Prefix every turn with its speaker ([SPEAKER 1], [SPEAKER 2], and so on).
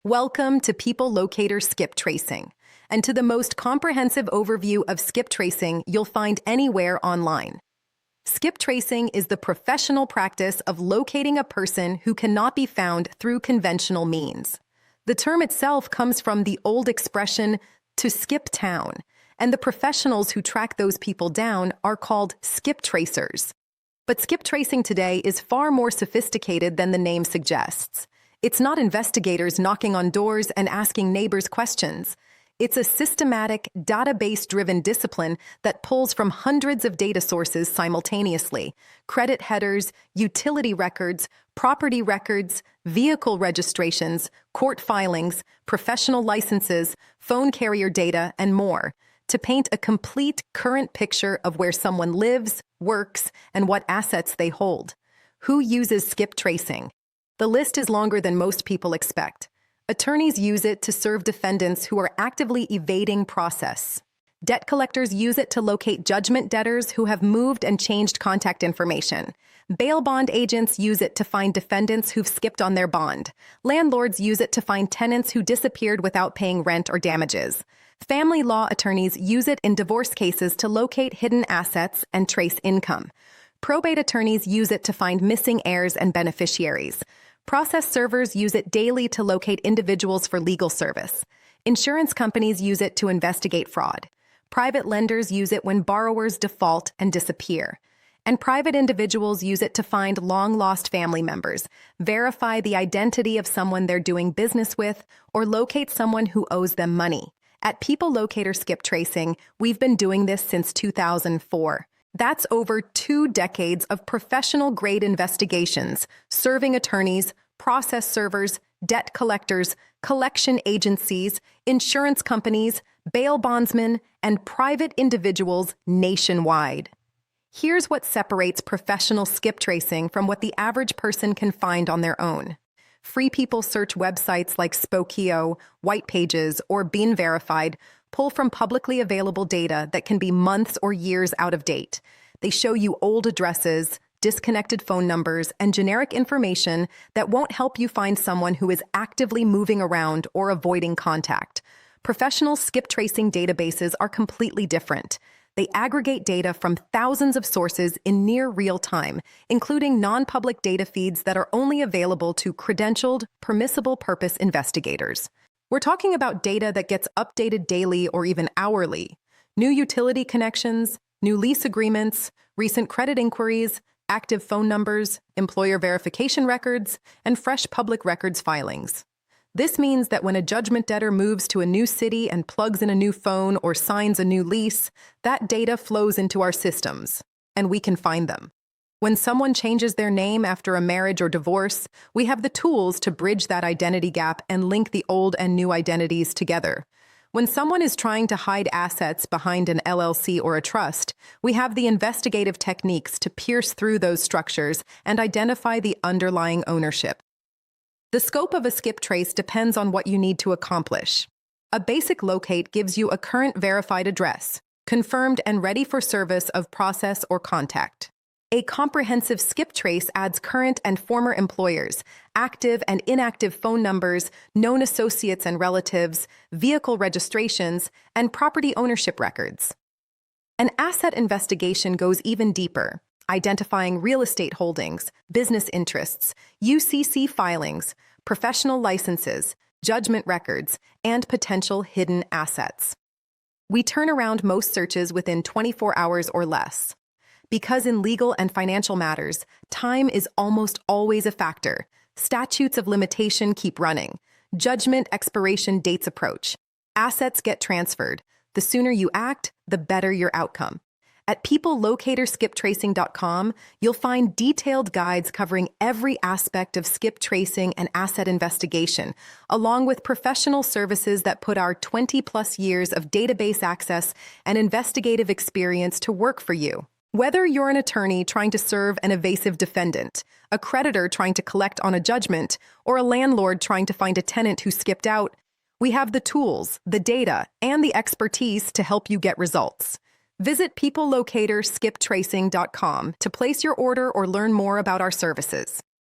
[SPEAKER 1] Welcome to People Locator Skip Tracing, and to the most comprehensive overview of skip tracing you'll find anywhere online. Skip tracing is the professional practice of locating a person who cannot be found through conventional means. The term itself comes from the old expression, to skip town, and the professionals who track those people down are called skip tracers. But skip tracing today is far more sophisticated than the name suggests. It's not investigators knocking on doors and asking neighbors questions. It's a systematic, database-driven discipline that pulls from hundreds of data sources simultaneously: credit headers, utility records, property records, vehicle registrations, court filings, professional licenses, phone carrier data, and more, to paint a complete current picture of where someone lives, works, and what assets they hold. Who uses skip tracing? The list is longer than most people expect. Attorneys use it to serve defendants who are actively evading process. Debt collectors use it to locate judgment debtors who have moved and changed contact information. Bail bond agents use it to find defendants who've skipped on their bond. Landlords use it to find tenants who disappeared without paying rent or damages. Family law attorneys use it in divorce cases to locate hidden assets and trace income. Probate attorneys use it to find missing heirs and beneficiaries. Process servers use it daily to locate individuals for legal service. Insurance companies use it to investigate fraud. Private lenders use it when borrowers default and disappear. And private individuals use it to find long-lost family members, verify the identity of someone they're doing business with, or locate someone who owes them money. At People Locator Skip Tracing, we've been doing this since 2004. That's over 2 decades of professional-grade investigations, serving attorneys, process servers, debt collectors, collection agencies, insurance companies, bail bondsmen, and private individuals nationwide. Here's what separates professional skip tracing from what the average person can find on their own. Free people search websites like Spokeo, White Pages, or Bean Verified pull from publicly available data that can be months or years out of date. They show you old addresses, disconnected phone numbers, and generic information that won't help you find someone who is actively moving around or avoiding contact. Professional skip tracing databases are completely different. They aggregate data from thousands of sources in near real time, including non-public data feeds that are only available to credentialed, permissible purpose investigators. We're talking about data that gets updated daily or even hourly. New utility connections, new lease agreements, recent credit inquiries, active phone numbers, employer verification records, and fresh public records filings. This means that when a judgment debtor moves to a new city and plugs in a new phone or signs a new lease, that data flows into our systems, and we can find them. When someone changes their name after a marriage or divorce, we have the tools to bridge that identity gap and link the old and new identities together. When someone is trying to hide assets behind an LLC or a trust, we have the investigative techniques to pierce through those structures and identify the underlying ownership. The scope of a skip trace depends on what you need to accomplish. A basic locate gives you a current verified address, confirmed and ready for service of process or contact. A comprehensive skip trace adds current and former employers, active and inactive phone numbers, known associates and relatives, vehicle registrations, and property ownership records. An asset investigation goes even deeper, identifying real estate holdings, business interests, UCC filings, professional licenses, judgment records, and potential hidden assets. We turn around most searches within 24 hours or less. Because in legal and financial matters, time is almost always a factor. Statutes of limitation keep running. Judgment expiration dates approach. Assets get transferred. The sooner you act, the better your outcome. At peoplelocatorskiptracing.com, you'll find detailed guides covering every aspect of skip tracing and asset investigation, along with professional services that put our 20-plus years of database access and investigative experience to work for you. Whether you're an attorney trying to serve an evasive defendant, a creditor trying to collect on a judgment, or a landlord trying to find a tenant who skipped out, we have the tools, the data, and the expertise to help you get results. Visit peoplelocatorskiptracing.com to place your order or learn more about our services.